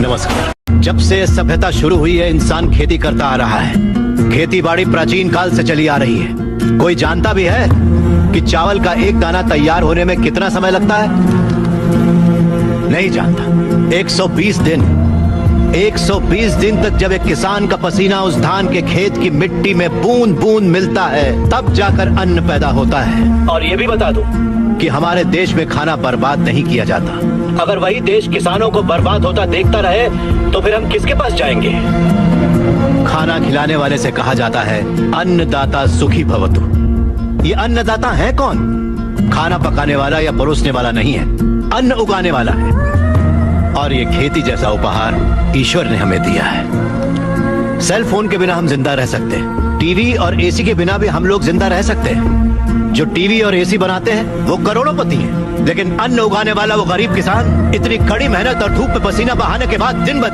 नमस्कार। जब से सभ्यता शुरू हुई है इंसान खेती करता आ रहा है। खेती बाड़ी प्राचीन काल से चली आ रही है। कोई जानता भी है कि चावल का एक दाना तैयार होने में कितना समय लगता है? नहीं जानता। 120 दिन 120 दिन तक जब एक किसान का पसीना उस धान के खेत की मिट्टी में बूंद बूंद मिलता है, तब जाकर अन्न पैदा होता है। और ये भी बता दूं कि हमारे देश में खाना बर्बाद नहीं किया जाता। अगर वही देश किसानों को बर्बाद होता देखता रहे तो फिर हम किसके पास जाएंगे? खाना खिलाने वाले से कहा जाता है अन्नदाता सुखी भवतु। ये अन्नदाता है कौन? खाना पकाने वाला या परोसने वाला नहीं है, अन्न उगाने वाला है। और ये खेती जैसा उपहार ईश्वर ने हमें दिया है। सेल फोन के बिना हम जिंदा रह सकते हैं, टीवी और एसी के बिना भी हम लोग जिंदा रह सकते हैं। जो टीवी और एसी बनाते हैं वो करोड़ोंपति हैं, लेकिन अन्न उगाने वाला वो गरीब किसान इतनी कड़ी मेहनत और धूप में पसीना बहाने के बाद दिन ब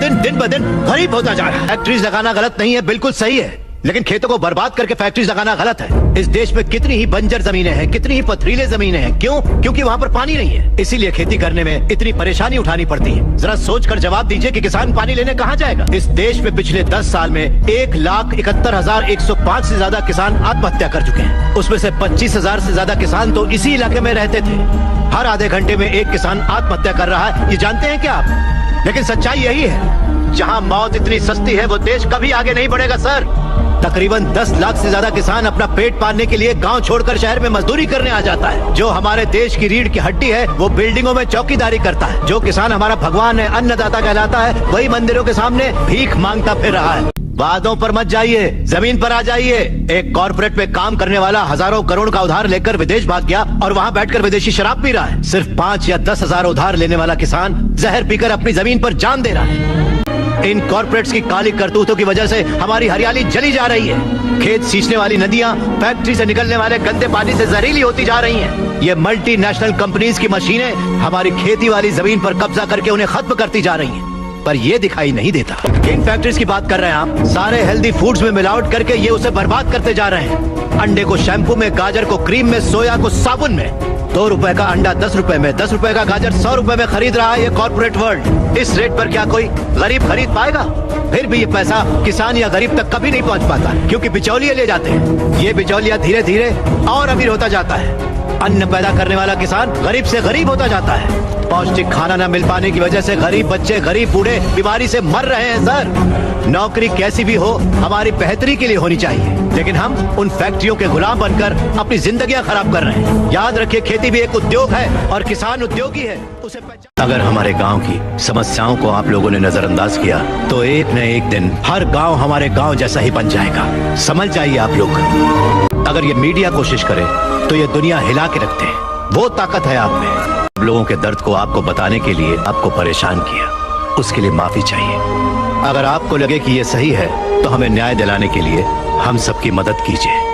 दिन गरीब होता जा रहा है। फैक्ट्रीज लगाना गलत नहीं है, बिल्कुल सही है, लेकिन खेतों को बर्बाद करके फैक्ट्रीज लगाना गलत है। इस देश में कितनी ही बंजर जमीनें हैं, कितनी ही पथरीले जमीनें हैं। क्यों? क्योंकि वहाँ पर पानी नहीं है, इसीलिए खेती करने में इतनी परेशानी उठानी पड़ती है। जरा सोचकर जवाब दीजिए कि किसान पानी लेने कहाँ जाएगा? इस देश में पिछले 10 साल में 1,71,105 से ज्यादा किसान आत्महत्या कर चुके हैं। उसमें से 25,000 से ज्यादा किसान तो इसी इलाके में रहते थे। हर आधे घंटे में एक किसान आत्महत्या कर रहा है, ये जानते हैं क्या आप? लेकिन सच्चाई यही है, जहाँ मौत इतनी सस्ती है वो देश कभी आगे नहीं बढ़ेगा सर। तकरीबन 10 लाख से ज्यादा किसान अपना पेट पालने के लिए गांव छोड़कर शहर में मजदूरी करने आ जाता है। जो हमारे देश की रीढ़ की हड्डी है वो बिल्डिंगों में चौकीदारी करता है। जो किसान हमारा भगवान है, अन्नदाता कहलाता है, वही मंदिरों के सामने भीख मांगता फिर रहा है। वादों पर मत जाइए, जमीन पर आ जाइए। एक कॉर्पोरेट में काम करने वाला हजारों करोड़ का उधार लेकर विदेश भाग गया और वहाँ बैठकर विदेशी शराब पी रहा है। सिर्फ 5 या 10 हजार उधार लेने वाला किसान जहर पीकर अपनी जमीन पर जान दे रहा है। इन कॉर्पोरेट्स की काली करतूतों की वजह से हमारी हरियाली जली जा रही है। खेत सींचने वाली नदियां फैक्ट्री से निकलने वाले गंदे पानी से जहरीली होती जा रही हैं। ये मल्टीनेशनल कंपनीज की मशीनें हमारी खेती वाली जमीन पर कब्जा करके उन्हें खत्म करती जा रही हैं। पर ये दिखाई नहीं देता। किन फैक्ट्रीज की बात कर रहे हैं आप? सारे हेल्दी फूड्स में मिलावट करके ये उसे बर्बाद करते जा रहे हैं। अंडे को शैम्पू में, गाजर को क्रीम में, सोया को साबुन में। 2 रुपए का अंडा 10 रुपए में, 10 रुपए का गाजर 100 रुपए में खरीद रहा है ये कॉर्पोरेट वर्ल्ड। इस रेट पर क्या कोई गरीब खरीद पाएगा? फिर भी ये पैसा किसान या गरीब तक कभी नहीं पहुंच पाता, क्योंकि बिचौलिए ले जाते हैं। ये बिचौलिया धीरे धीरे और अमीर होता जाता है। अन्न पैदा करने वाला किसान गरीब से गरीब होता जाता है। पौष्टिक खाना न मिल पाने की वजह से गरीब बच्चे, गरीब बूढ़े बीमारी से मर रहे हैं सर। नौकरी कैसी भी हो हमारी बेहतरी के लिए होनी चाहिए, लेकिन हम उन फैक्ट्रियों के गुलाम बनकर अपनी जिंदगियां खराब कर रहे हैं। याद रखिए, खेती भी एक उद्योग है और किसान उद्योगी है, उसे अगर हमारे गांव की समस्याओं को आप लोगों ने नजरअंदाज किया तो एक न एक दिन हर गांव हमारे गांव जैसा ही बन जाएगा। समझ जाइए आप लोग। अगर ये मीडिया कोशिश करे तो ये दुनिया हिला के रखते हैं। वो ताकत है आप में। लोगों के दर्द को आपको बताने के लिए आपको परेशान किया, उसके लिए माफी चाहिए। अगर आपको लगे कि ये सही है तो हमें न्याय दिलाने के लिए हम सबकी मदद कीजिए।